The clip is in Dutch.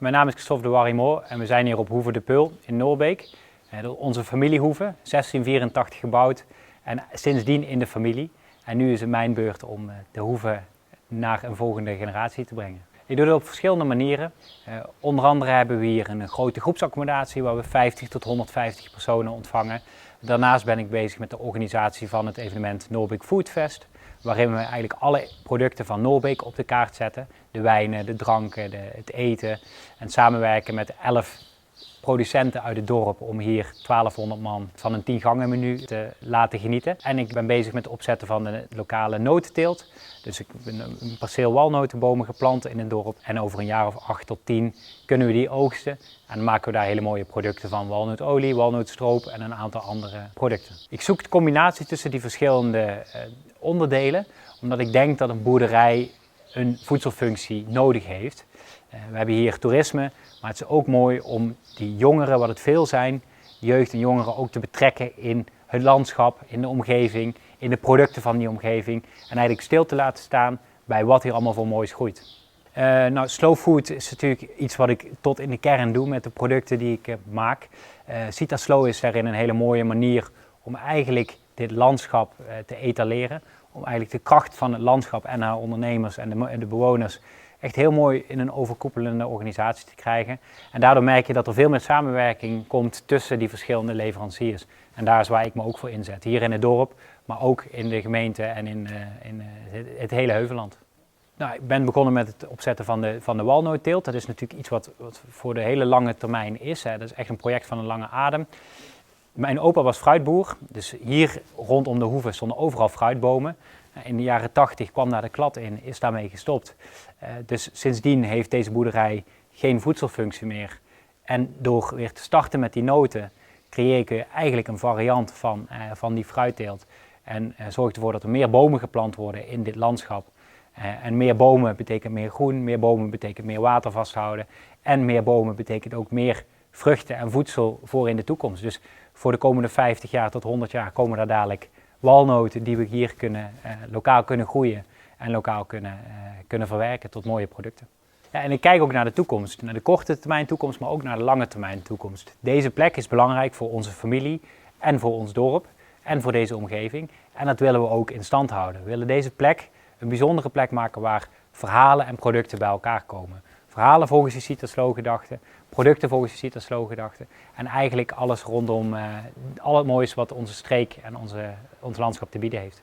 Mijn naam is Christophe de Warrimo en we zijn hier op Hoeve de Peul in Noorbeek. Onze familiehoeve, 1684 gebouwd en sindsdien in de familie. En nu is het mijn beurt om de hoeve naar een volgende generatie te brengen. Ik doe dat op verschillende manieren. Onder andere hebben we hier een grote groepsaccommodatie waar we 50 tot 150 personen ontvangen. Daarnaast ben ik bezig met de organisatie van het evenement Noorbeek Food Fest, waarin we eigenlijk alle producten van Noorbeek op de kaart zetten. De wijnen, de dranken, het eten en samenwerken met 11 producenten uit het dorp om hier 1200 man van een 10-gangen menu te laten genieten. En ik ben bezig met het opzetten van de lokale notenteelt. Dus ik heb een perceel walnotenbomen geplant in het dorp. En over een jaar of 8 tot 10 kunnen we die oogsten. En dan maken we daar hele mooie producten van. Walnotolie, walnotenstroop en een aantal andere producten. Ik zoek de combinatie tussen die verschillende onderdelen. Omdat ik denk dat een boerderij een voedselfunctie nodig heeft. We hebben hier toerisme, maar het is ook mooi om die jongeren, wat het veel zijn, jeugd en jongeren ook te betrekken in het landschap, in de omgeving, in de producten van die omgeving. En eigenlijk stil te laten staan bij wat hier allemaal voor moois groeit. Slow food is natuurlijk iets wat ik tot in de kern doe met de producten die ik maak. Sita Slow is daarin een hele mooie manier om eigenlijk dit landschap te etaleren. Om eigenlijk de kracht van het landschap en haar ondernemers en de bewoners echt heel mooi in een overkoepelende organisatie te krijgen. En daardoor merk je dat er veel meer samenwerking komt tussen die verschillende leveranciers. En daar is waar ik me ook voor inzet. Hier in het dorp, maar ook in de gemeente en in het hele Heuvelland. Nou, ik ben begonnen met het opzetten van de walnootteelt. Dat is natuurlijk iets wat voor de hele lange termijn is. Hè. Dat is echt een project van een lange adem. Mijn opa was fruitboer, dus hier rondom de hoeve stonden overal fruitbomen. In de jaren 80 kwam daar de klad in, is daarmee gestopt. Dus sindsdien heeft deze boerderij geen voedselfunctie meer. En door weer te starten met die noten creëer ik eigenlijk een variant van die fruitteelt. En zorgt ervoor dat er meer bomen geplant worden in dit landschap. En meer bomen betekent meer groen, meer bomen betekent meer water vasthouden. En meer bomen betekent ook meer vruchten en voedsel voor in de toekomst. Dus voor de komende 50 jaar tot 100 jaar komen er dadelijk walnoten die we hier lokaal kunnen groeien en lokaal kunnen verwerken tot mooie producten. Ja, en ik kijk ook naar de toekomst, naar de korte termijn toekomst, maar ook naar de lange termijn toekomst. Deze plek is belangrijk voor onze familie en voor ons dorp en voor deze omgeving. En dat willen we ook in stand houden. We willen deze plek een bijzondere plek maken waar verhalen en producten bij elkaar komen. Verhalen volgens de Sita Slow gedachte, producten volgens de Sita Slow gedachte en eigenlijk alles rondom al het moois wat onze streek en ons landschap te bieden heeft.